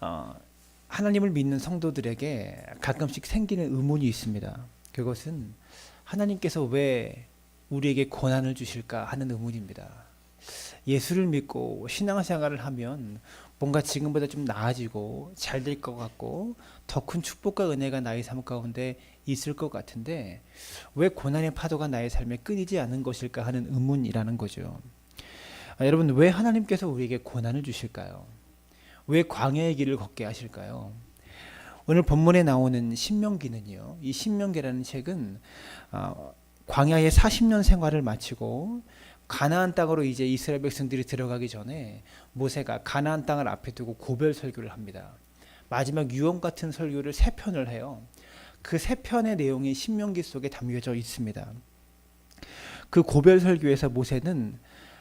어, 하나님을 믿는 성도들에게 가끔씩 생기는 의문이 있습니다. 그것은 하나님께서 왜 우리에게 고난을 주실까 하는 의문입니다. 예수를 믿고 신앙생활을 하면 뭔가 지금보다 좀 나아지고 잘 될 것 같고 더 큰 축복과 은혜가 나의 삶 가운데 있을 것 같은데 왜 고난의 파도가 나의 삶에 끊이지 않는 것일까 하는 의문이라는 거죠. 여러분, 왜 하나님께서 우리에게 고난을 주실까요? 왜 광야의 길을 걷게 하실까요? 오늘 본문에 나오는 신명기는요. 이 신명기라는 책은 광야의 40년 생활을 마치고 가나안 땅으로 이제 이스라엘 백성들이 들어가기 전에 모세가 가나안 땅을 앞에 두고 고별 설교를 합니다. 마지막 유언 같은 설교를 3편을 해요. 그 3편의 내용이 신명기 속에 담겨져 있습니다. 그 고별 설교에서 모세는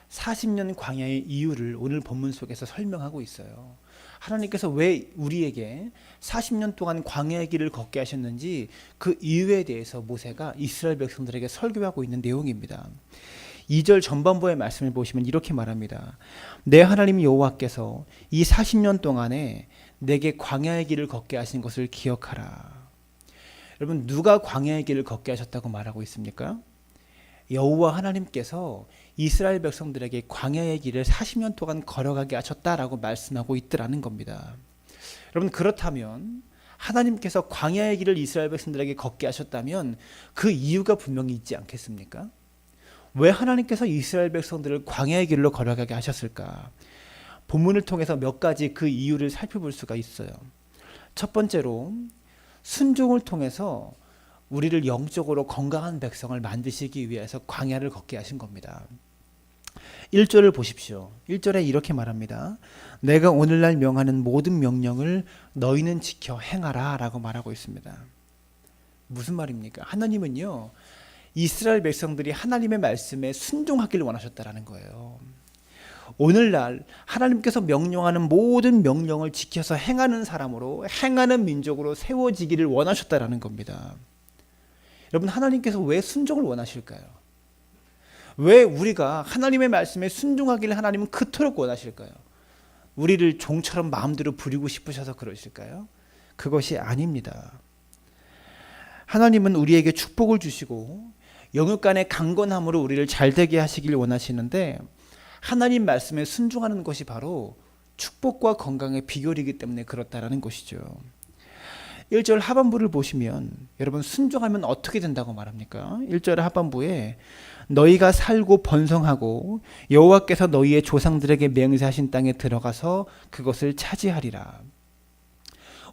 40년 광야의 이유를 오늘 본문 속에서 설명하고 있어요. 하나님께서 왜 우리에게 40년 동안 광야의 길을 걷게 하셨는지 그 이유에 대해서 모세가 이스라엘 백성들에게 설교하고 있는 내용입니다. 2절 전반부의 말씀을 보시면 이렇게 말합니다. 내 하나님 여호와께서 이 40년 동안에 내게 광야의 길을 걷게 하신 것을 기억하라. 여러분, 누가 광야의 길을 걷게 하셨다고 말하고 있습니까? 여호와 하나님께서 이스라엘 백성들에게 광야의 길을 40년 동안 걸어가게 하셨다라고 말씀하고 있더라는 겁니다. 여러분, 그렇다면 하나님께서 광야의 길을 이스라엘 백성들에게 걷게 하셨다면 그 이유가 분명히 있지 않겠습니까? 왜 하나님께서 이스라엘 백성들을 광야의 길로 걸어가게 하셨을까? 본문을 통해서 몇 가지 그 이유를 살펴볼 수가 있어요. 첫 번째로 순종을 통해서 우리를 영적으로 건강한 백성을 만드시기 위해서 광야를 걷게 하신 겁니다. 1절을 보십시오. 1절에 이렇게 말합니다. 내가 오늘날 명하는 모든 명령을 너희는 지켜 행하라 라고 말하고 있습니다. 무슨 말입니까? 하나님은요, 이스라엘 백성들이 하나님의 말씀에 순종하기를 원하셨다라는 거예요. 오늘날 하나님께서 명령하는 모든 명령을 지켜서 행하는 사람으로, 행하는 민족으로 세워지기를 원하셨다라는 겁니다. 여러분, 하나님께서 왜 순종을 원하실까요? 왜 우리가 하나님의 말씀에 순종하기를 하나님은 그토록 원하실까요? 우리를 종처럼 마음대로 부리고 싶으셔서 그러실까요? 그것이 아닙니다. 하나님은 우리에게 축복을 주시고 영육 간의 강건함으로 우리를 잘되게 하시길 원하시는데 하나님 말씀에 순종하는 것이 바로 축복과 건강의 비결이기 때문에 그렇다라는 것이죠. 1절 하반부를 보시면 여러분, 순종하면 어떻게 된다고 말합니까? 1절 하반부에 너희가 살고 번성하고 여호와께서 너희의 조상들에게 맹세하신 땅에 들어가서 그것을 차지하리라.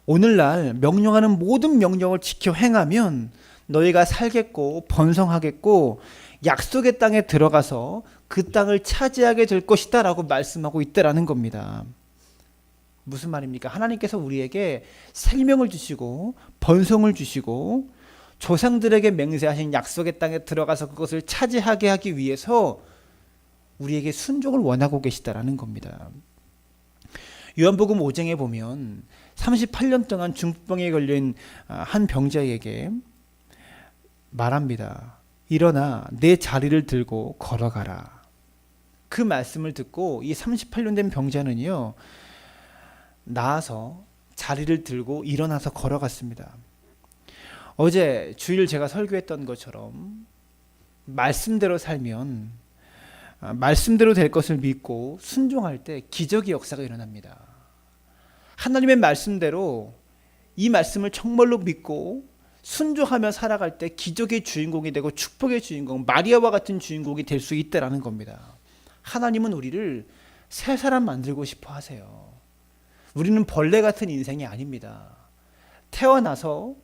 오늘날 명령하는 모든 명령을 지켜 행하면 너희가 살겠고 번성하겠고 약속의 땅에 들어가서 그 땅을 차지하게 될 것이다 라고 말씀하고 있다라는 겁니다. 무슨 말입니까? 하나님께서 우리에게 생명을 주시고 번성을 주시고 조상들에게 맹세하신 약속의 땅에 들어가서 그것을 차지하게 하기 위해서 우리에게 순종을 원하고 계시다라는 겁니다. 요한복음 5장에 보면 38년 동안 중풍병에 걸린 한 병자에게 말합니다. 일어나 내 자리를 들고 걸어가라. 그 말씀을 듣고 이 38년 된 병자는요, 나아서 자리를 들고 일어나서 걸어갔습니다. 어제 주일 제가 설교했던 것처럼 말씀대로 살면 말씀대로 될 것을 믿고 순종할 때 기적의 역사가 일어납니다. 하나님의 말씀대로 이 말씀을 정말로 믿고 순종하며 살아갈 때 기적의 주인공이 되고 축복의 주인공, 마리아와 같은 주인공이 될 수 있다라는 겁니다. 하나님은 우리를 새 사람 만들고 싶어 하세요. 우리는 벌레 같은 인생이 아닙니다. 태어나서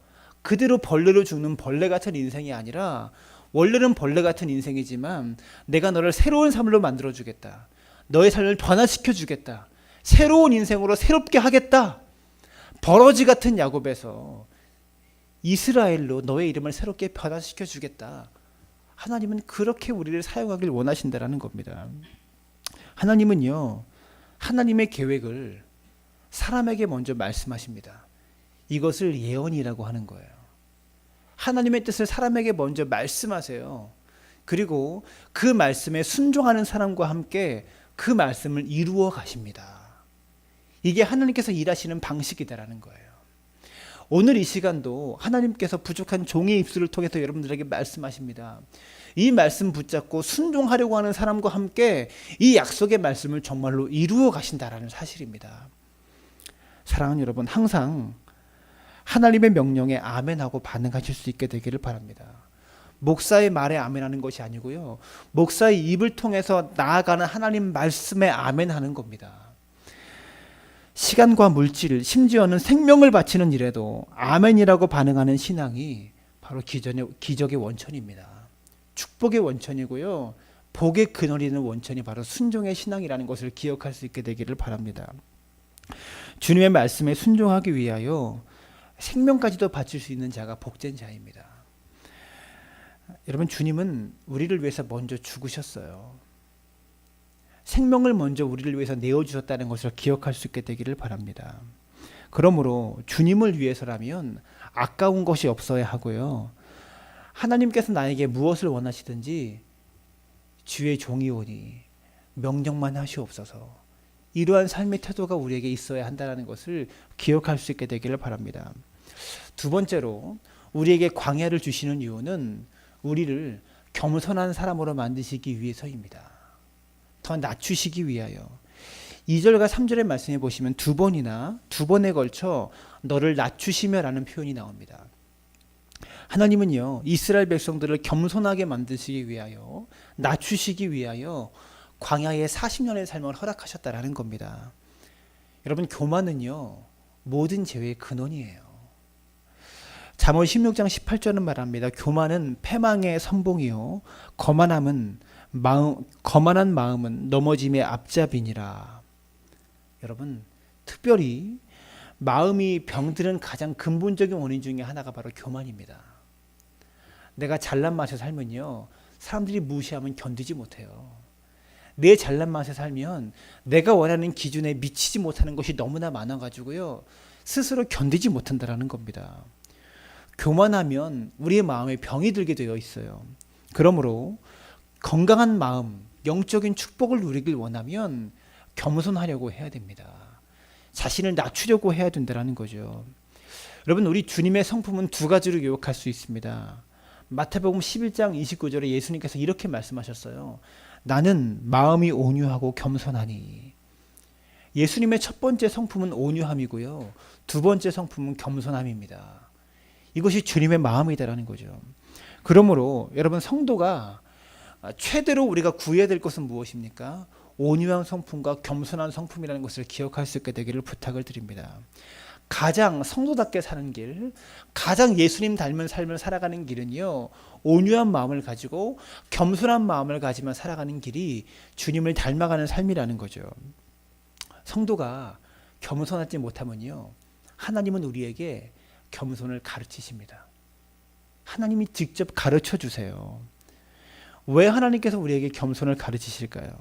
그대로 벌레로 죽는 벌레 같은 인생이 아니라 원래는 벌레 같은 인생이지만 내가 너를 새로운 삶으로 만들어주겠다. 너의 삶을 변화시켜주겠다. 새로운 인생으로 새롭게 하겠다. 버러지 같은 야곱에서 이스라엘로 너의 이름을 새롭게 변화시켜주겠다. 하나님은 그렇게 우리를 사용하길 원하신다라는 겁니다. 하나님은요, 하나님의 계획을 사람에게 먼저 말씀하십니다. 이것을 예언이라고 하는 거예요. 하나님의 뜻을 사람에게 먼저 말씀하세요. 그리고 그 말씀에 순종하는 사람과 함께 그 말씀을 이루어 가십니다. 이게 하나님께서 일하시는 방식이다라는 거예요. 오늘 이 시간도 하나님께서 부족한 종의 입술을 통해서 여러분들에게 말씀하십니다. 이 말씀 붙잡고 순종하려고 하는 사람과 함께 이 약속의 말씀을 정말로 이루어 가신다라는 사실입니다. 사랑하는 여러분, 항상 하나님의 명령에 아멘하고 반응하실 수 있게 되기를 바랍니다. 목사의 말에 아멘하는 것이 아니고요, 목사의 입을 통해서 나아가는 하나님 말씀에 아멘하는 겁니다. 시간과 물질, 심지어는 생명을 바치는 일에도 아멘이라고 반응하는 신앙이 바로 기적의 원천입니다. 축복의 원천이고요, 복의 근원이 되는 원천이 바로 순종의 신앙이라는 것을 기억할 수 있게 되기를 바랍니다. 주님의 말씀에 순종하기 위하여 생명까지도 바칠 수 있는 자가 복된 자입니다. 여러분, 주님은 우리를 위해서 먼저 죽으셨어요. 생명을 먼저 우리를 위해서 내어주셨다는 것을 기억할 수 있게 되기를 바랍니다. 그러므로 주님을 위해서라면 아까운 것이 없어야 하고요, 하나님께서 나에게 무엇을 원하시든지 주의 종이 오니 명령만 하시옵소서, 이러한 삶의 태도가 우리에게 있어야 한다는 것을 기억할 수 있게 되기를 바랍니다. 두 번째로, 우리에게 광야를 주시는 이유는 우리를 겸손한 사람으로 만드시기 위해서입니다. 더 낮추시기 위하여. 2절과 3절의 말씀에 보시면 두 번에 걸쳐 너를 낮추시며 라는 표현이 나옵니다. 하나님은요, 이스라엘 백성들을 겸손하게 만드시기 위하여, 낮추시기 위하여 광야에 40년의 삶을 허락하셨다라는 겁니다. 여러분, 교만은요, 모든 죄의 근원이에요. 잠언 16장 18절은 말합니다. 교만은 패망의 선봉이요, 거만한 마음은 넘어짐의 앞잡이니라. 여러분, 특별히 마음이 병드는 가장 근본적인 원인 중에 하나가 바로 교만입니다. 내가 잘난 맛에 살면요, 사람들이 무시하면 견디지 못해요. 내 잘난 맛에 살면 내가 원하는 기준에 미치지 못하는 것이 너무나 많아가지고요, 스스로 견디지 못한다라는 겁니다. 교만하면 우리의 마음에 병이 들게 되어 있어요. 그러므로 건강한 마음, 영적인 축복을 누리길 원하면 겸손하려고 해야 됩니다. 자신을 낮추려고 해야 된다는 거죠. 여러분, 우리 주님의 성품은 두 가지로 요약할 수 있습니다. 마태복음 11장 29절에 예수님께서 이렇게 말씀하셨어요. 나는 마음이 온유하고 겸손하니. 예수님의 첫 번째 성품은 온유함이고요, 두 번째 성품은 겸손함입니다. 이것이 주님의 마음이다라는 거죠. 그러므로 여러분, 성도가 최대로 우리가 구해야 될 것은 무엇입니까? 온유한 성품과 겸손한 성품이라는 것을 기억할 수 있게 되기를 부탁을 드립니다. 가장 성도답게 사는 길, 가장 예수님 닮은 삶을 살아가는 길은요, 온유한 마음을 가지고 겸손한 마음을 가지며 살아가는 길이 주님을 닮아가는 삶이라는 거죠. 성도가 겸손하지 못하면요, 하나님은 우리에게 겸손을 가르치십니다. 하나님이 직접 가르쳐 주세요. 왜 하나님께서 우리에게 겸손을 가르치실까요?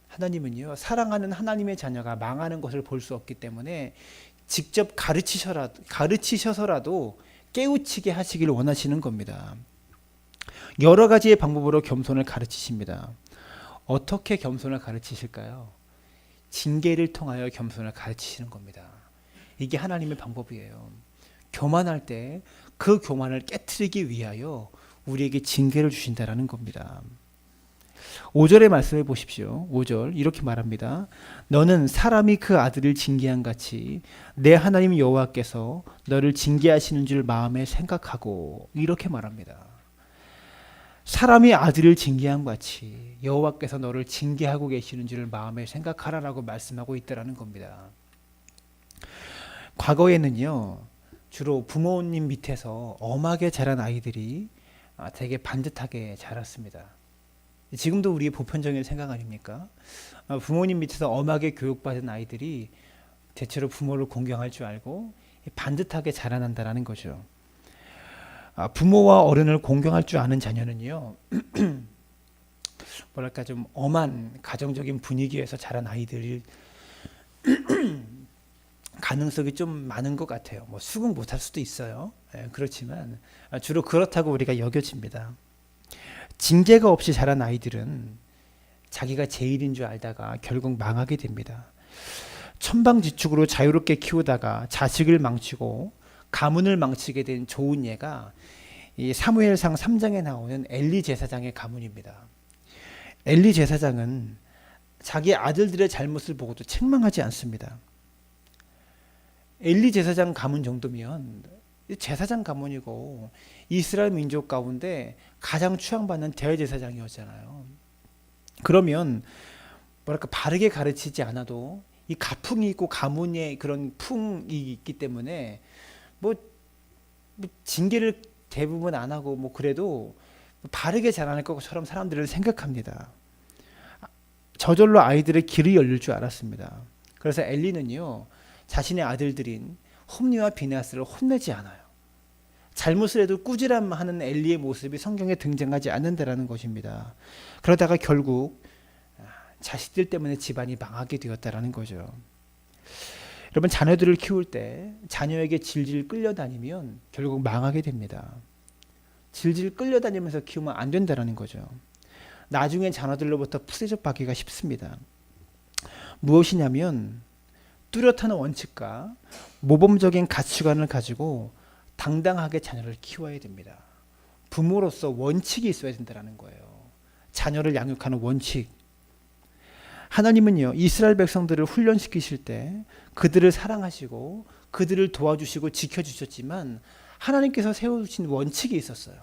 하나님은요, 사랑하는 하나님의 자녀가 망하는 것을 볼 수 없기 때문에 직접 가르치셔서라도 깨우치게 하시길 원하시는 겁니다. 여러 가지의 방법으로 겸손을 가르치십니다. 어떻게 겸손을 가르치실까요? 징계를 통하여 겸손을 가르치시는 겁니다. 이게 하나님의 방법이에요. 교만할 때 그 교만을 깨트리기 위하여 우리에게 징계를 주신다라는 겁니다. 5절의 말씀을 보십시오. 5절 이렇게 말합니다. 너는 사람이 그 아들을 징계한 같이 내 하나님 여호와께서 너를 징계하시는 줄 마음에 생각하고, 이렇게 말합니다. 사람이 아들을 징계한 같이 여호와께서 너를 징계하고 계시는 줄 마음에 생각하라라고 말씀하고 있다라는 겁니다. 과거에는요, 주로 부모님 밑에서 엄하게 자란 아이들이 되게 반듯하게 자랐습니다. 지금도 우리의 보편적인 생각 아닙니까? 부모님 밑에서 엄하게 교육받은 아이들이 대체로 부모를 공경할 줄 알고 반듯하게 자라난다는 거죠. 부모와 어른을 공경할 줄 아는 자녀는요, 뭐랄까 좀 엄한 가정적인 분위기에서 자란 아이들이 가능성이 좀 많은 것 같아요. 뭐 수긍 못할 수도 있어요. 그렇지만 주로 그렇다고 우리가 여겨집니다. 징계가 없이 자란 아이들은 자기가 제일인 줄 알다가 결국 망하게 됩니다. 천방지축으로 자유롭게 키우다가 자식을 망치고 가문을 망치게 된 좋은 예가 이 사무엘상 3장에 나오는 엘리 제사장의 가문입니다. 엘리 제사장은 자기 아들들의 잘못을 보고도 책망하지 않습니다. 엘리 제사장 가문 정도면 제사장 가문이고 이스라엘 민족 가운데 가장 추앙받는 대제사장이었잖아요. 그러면 뭐랄까 바르게 가르치지 않아도 이 가풍이 있고 가문의 그런 풍이 있기 때문에 뭐 징계를 대부분 안 하고 뭐 그래도 바르게 자라날 것처럼 사람들은 생각합니다. 저절로 아이들의 길이 열릴 줄 알았습니다. 그래서 엘리는요 자신의 아들들인 홈리와 비나스를 혼내지 않아요. 잘못을 해도 꾸지람하는 엘리의 모습이 성경에 등장하지 않는다라는 것입니다. 그러다가 결국 자식들 때문에 집안이 망하게 되었다라는 거죠. 여러분 자녀들을 키울 때 자녀에게 질질 끌려다니면 결국 망하게 됩니다. 질질 끌려다니면서 키우면 안 된다라는 거죠. 나중에 자녀들로부터 푸세적 받기가 쉽습니다. 무엇이냐면 뚜렷한 원칙과 모범적인 가치관을 가지고 당당하게 자녀를 키워야 됩니다. 부모로서 원칙이 있어야 된다는 거예요. 자녀를 양육하는 원칙. 하나님은요 이스라엘 백성들을 훈련시키실 때 그들을 사랑하시고 그들을 도와주시고 지켜주셨지만 하나님께서 세우신 원칙이 있었어요.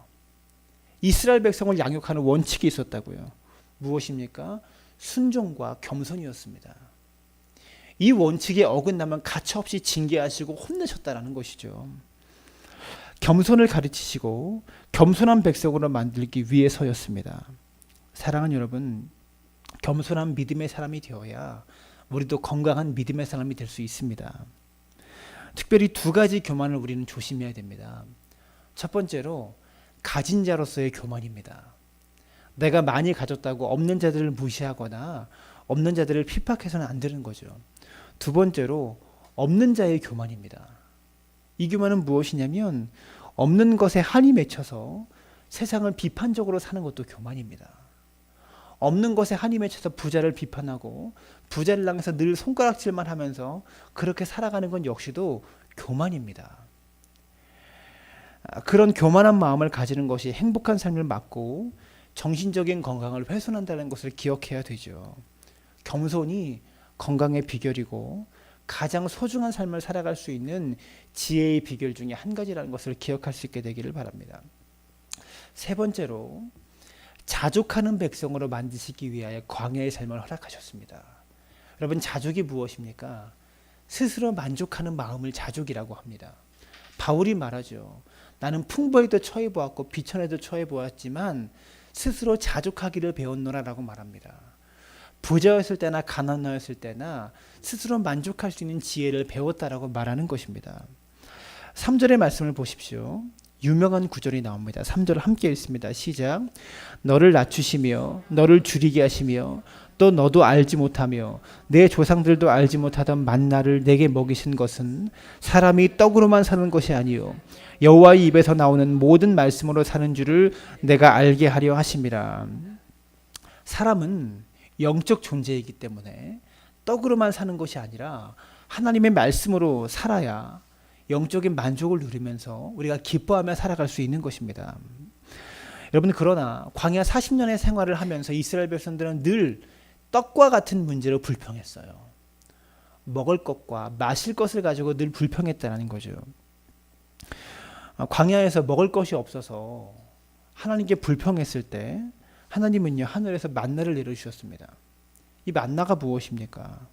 이스라엘 백성을 양육하는 원칙이 있었다고요. 무엇입니까? 순종과 겸손이었습니다. 이 원칙에 어긋나면 가차없이 징계하시고 혼내셨다라는 것이죠. 겸손을 가르치시고 겸손한 백성으로 만들기 위해서였습니다. 사랑하는 여러분, 겸손한 믿음의 사람이 되어야 우리도 건강한 믿음의 사람이 될 수 있습니다. 특별히 두 가지 교만을 우리는 조심해야 됩니다. 첫 번째로 가진 자로서의 교만입니다. 내가 많이 가졌다고 없는 자들을 무시하거나 없는 자들을 핍박해서는 안 되는 거죠. 두 번째로 없는 자의 교만입니다. 이 교만은 무엇이냐면 없는 것에 한이 맺혀서 세상을 비판적으로 사는 것도 교만입니다. 없는 것에 한이 맺혀서 부자를 비판하고 부자를 향해서 늘 손가락질만 하면서 그렇게 살아가는 건 역시도 교만입니다. 그런 교만한 마음을 가지는 것이 행복한 삶을 막고 정신적인 건강을 훼손한다는 것을 기억해야 되죠. 겸손이 건강의 비결이고 가장 소중한 삶을 살아갈 수 있는 지혜의 비결 중에 한 가지라는 것을 기억할 수 있게 되기를 바랍니다. 세 번째로 자족하는 백성으로 만드시기 위하여 광야의 삶을 허락하셨습니다. 여러분 자족이 무엇입니까? 스스로 만족하는 마음을 자족이라고 합니다. 바울이 말하죠. 나는 풍부에도 처해 보았고 비천에도 처해 보았지만 스스로 자족하기를 배웠노라라고 말합니다. 부자였을 때나 가난하였을 때나 스스로 만족할 수 있는 지혜를 배웠다라고 말하는 것입니다. 3절의 말씀을 보십시오. 유명한 구절이 나옵니다. 3절 함께 읽습니다. 시작. 너를 낮추시며 너를 줄이게 하시며 또 너도 알지 못하며 내 조상들도 알지 못하던 만나를 내게 먹이신 것은 사람이 떡으로만 사는 것이 아니요 여호와의 입에서 나오는 모든 말씀으로 사는 줄을 내가 알게 하려 하심이라. 사람은 영적 존재이기 때문에 떡으로만 사는 것이 아니라 하나님의 말씀으로 살아야 영적인 만족을 누리면서 우리가 기뻐하며 살아갈 수 있는 것입니다. 여러분 그러나 광야 40년의 생활을 하면서 이스라엘 백성들은 늘 떡과 같은 문제로 불평했어요. 먹을 것과 마실 것을 가지고 늘 불평했다는 거죠. 광야에서 먹을 것이 없어서 하나님께 불평했을 때 하나님은요 하늘에서 만나를 내려주셨습니다. 이 만나가 무엇입니까?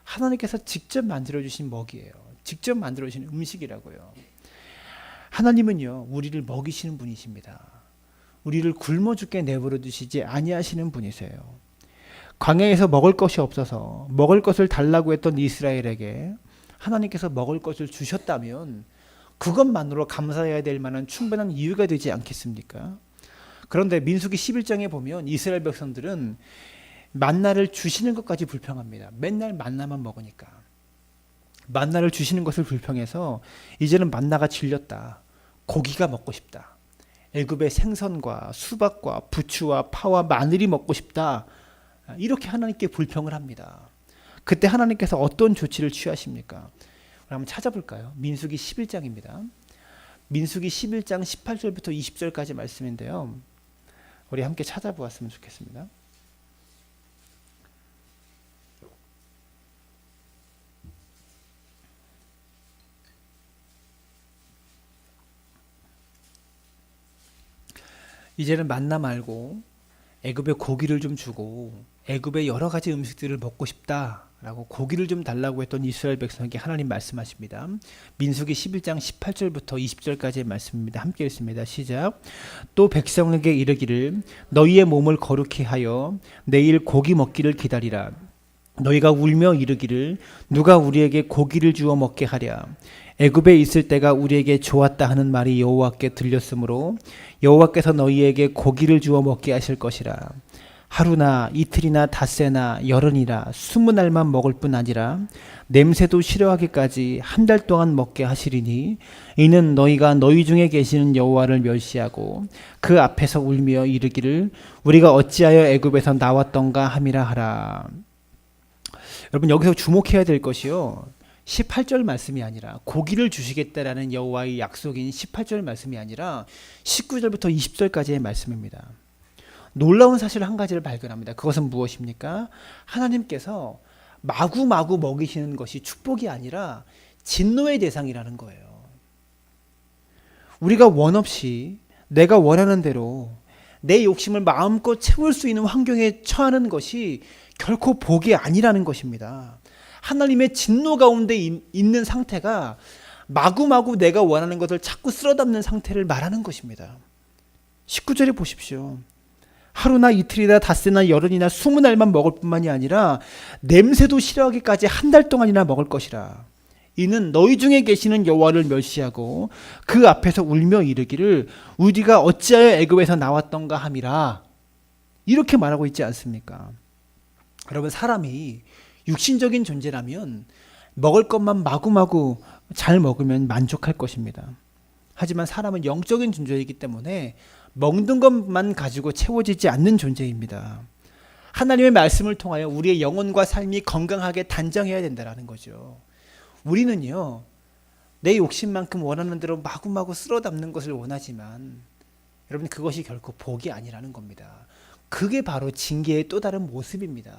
하나님께서 직접 만들어주신 먹이에요. 직접 만들어주신 음식이라고요. 하나님은요 우리를 먹이시는 분이십니다. 우리를 굶어 죽게 내버려 두시지 아니하시는 분이세요. 광야에서 먹을 것이 없어서 먹을 것을 달라고 했던 이스라엘에게 하나님께서 먹을 것을 주셨다면 그것만으로 감사해야 될 만한 충분한 이유가 되지 않겠습니까? 그런데 민수기 11장에 보면 이스라엘 백성들은 만나를 주시는 것까지 불평합니다. 맨날 만나만 먹으니까. 만나를 주시는 것을 불평해서 이제는 만나가 질렸다. 고기가 먹고 싶다. 애굽의 생선과 수박과 부추와 파와 마늘이 먹고 싶다. 이렇게 하나님께 불평을 합니다. 그때 하나님께서 어떤 조치를 취하십니까? 우리 한번 찾아볼까요? 민수기 11장입니다. 민수기 11장 18절부터 20절까지 말씀인데요. 우리 함께 찾아보았으면 좋겠습니다. 이제는 만나 말고 애굽에 고기를 좀 주고 애굽의 여러 가지 음식들을 먹고 싶다라고 고기를 좀 달라고 했던 이스라엘 백성에게 하나님 말씀하십니다. 민수기 11장 18절부터 20절까지의 말씀입니다. 함께 읽습니다. 시작. 또 백성에게 이르기를 너희의 몸을 거룩히 하여 내일 고기 먹기를 기다리라. 너희가 울며 이르기를 누가 우리에게 고기를 주어 먹게 하랴. 애굽에 있을 때가 우리에게 좋았다 하는 말이 여호와께 들렸으므로 여호와께서 너희에게 고기를 주어 먹게 하실 것이라. 하루나 이틀이나 닷새나 열흘이나 20날만 먹을 뿐 아니라 냄새도 싫어하기까지 한 달 동안 먹게 하시리니 이는 너희가 너희 중에 계시는 여호와를 멸시하고 그 앞에서 울며 이르기를 우리가 어찌하여 애굽에서 나왔던가 함이라 하라. 여러분 여기서 주목해야 될 것이요, 18절 말씀이 아니라 고기를 주시겠다라는 여호와의 약속인 18절 말씀이 아니라 19절부터 20절까지의 말씀입니다. 놀라운 사실 한 가지를 발견합니다. 그것은 무엇입니까? 하나님께서 마구마구 먹이시는 것이 축복이 아니라 진노의 대상이라는 거예요. 우리가 원 없이 내가 원하는 대로 내 욕심을 마음껏 채울 수 있는 환경에 처하는 것이 결코 복이 아니라는 것입니다. 하나님의 진노 가운데 있는 상태가 마구마구 내가 원하는 것을 자꾸 쓸어담는 상태를 말하는 것입니다. 19절에 보십시오. 하루나 이틀이나 닷새나 열흘이나 20날만 먹을 뿐만이 아니라 냄새도 싫어하기까지 한 달 동안이나 먹을 것이라. 이는 너희 중에 계시는 여호와를 멸시하고 그 앞에서 울며 이르기를 우리가 어찌하여 애굽에서 나왔던가 함이라. 이렇게 말하고 있지 않습니까? 여러분, 사람이 육신적인 존재라면 먹을 것만 마구마구 잘 먹으면 만족할 것입니다. 하지만 사람은 영적인 존재이기 때문에 먹는 것만 가지고 채워지지 않는 존재입니다. 하나님의 말씀을 통하여 우리의 영혼과 삶이 건강하게 단장해야 된다는 거죠. 우리는요, 내 욕심만큼 원하는 대로 마구마구 쓸어 담는 것을 원하지만 여러분, 그것이 결코 복이 아니라는 겁니다. 그게 바로 징계의 또 다른 모습입니다.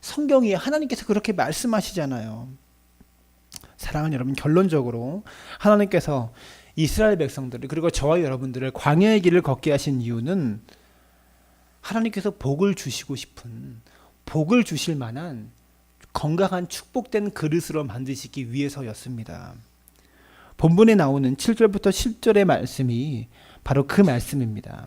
성경이 하나님께서 그렇게 말씀하시잖아요. 사랑하는 여러분, 결론적으로 하나님께서 이스라엘 백성들을, 그리고 저와 여러분들을 광야의 길을 걷게 하신 이유는 하나님께서 복을 주시고 싶은, 복을 주실 만한 건강한 축복된 그릇으로 만드시기 위해서였습니다. 본문에 나오는 7절부터 10절의 말씀이 바로 그 말씀입니다.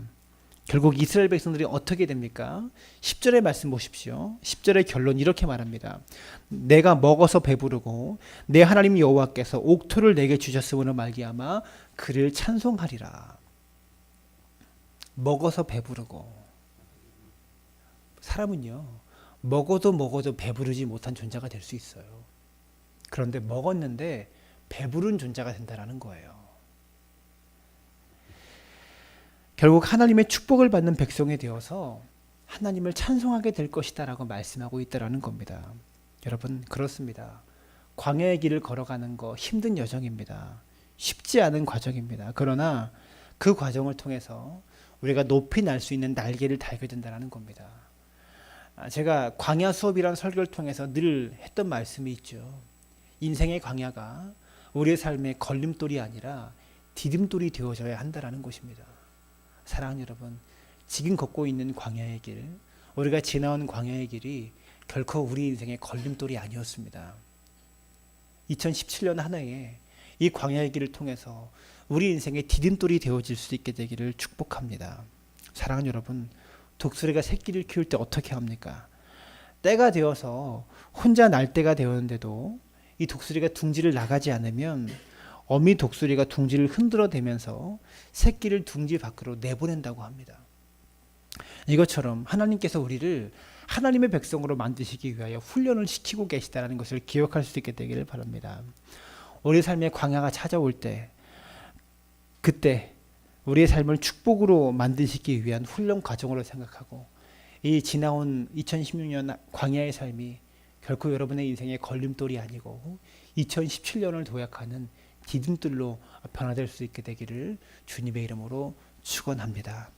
결국 이스라엘 백성들이 어떻게 됩니까? 10절의 말씀 보십시오. 10절의 결론 이렇게 말합니다. 내가 먹어서 배부르고 내 하나님 여호와께서 옥토를 내게 주셨으므로 말미암아 그를 찬송하리라. 먹어서 배부르고, 사람은요, 먹어도 배부르지 못한 존재가 될 수 있어요. 그런데 먹었는데 배부른 존재가 된다는 거예요. 결국 하나님의 축복을 받는 백성이 되어서 하나님을 찬송하게 될 것이다 라고 말씀하고 있다는 겁니다. 여러분, 그렇습니다. 광야의 길을 걸어가는 거 힘든 여정입니다. 쉽지 않은 과정입니다. 그러나 그 과정을 통해서 우리가 높이 날 수 있는 날개를 달게 된다는 겁니다. 제가 광야 수업이라는 설교를 통해서 늘 했던 말씀이 있죠. 인생의 광야가 우리의 삶의 걸림돌이 아니라 디딤돌이 되어져야 한다는 것입니다. 사랑하는 여러분, 지금 걷고 있는 광야의 길, 우리가 지나온 광야의 길이 결코 우리 인생의 걸림돌이 아니었습니다. 2017년 한 해에 이 광야의 길을 통해서 우리 인생의 디딤돌이 되어질 수 있게 되기를 축복합니다. 사랑하는 여러분, 독수리가 새끼를 키울 때 어떻게 합니까? 때가 되어서 혼자 날 때가 되었는데도 이 독수리가 둥지를 나가지 않으면 어미 독수리가 둥지를 흔들어대면서 새끼를 둥지 밖으로 내보낸다고 합니다. 이것처럼 하나님께서 우리를 하나님의 백성으로 만드시기 위하여 훈련을 시키고 계시다는 것을 기억할 수 있게 되기를 바랍니다. 우리 삶의 광야가 찾아올 때, 그때 우리의 삶을 축복으로 만드시기 위한 훈련 과정으로 생각하고 이 지나온 2016년 광야의 삶이 결코 여러분의 인생의 걸림돌이 아니고 2017년을 도약하는 디딤돌로 변화될 수 있게 되기를 주님의 이름으로 축원합니다.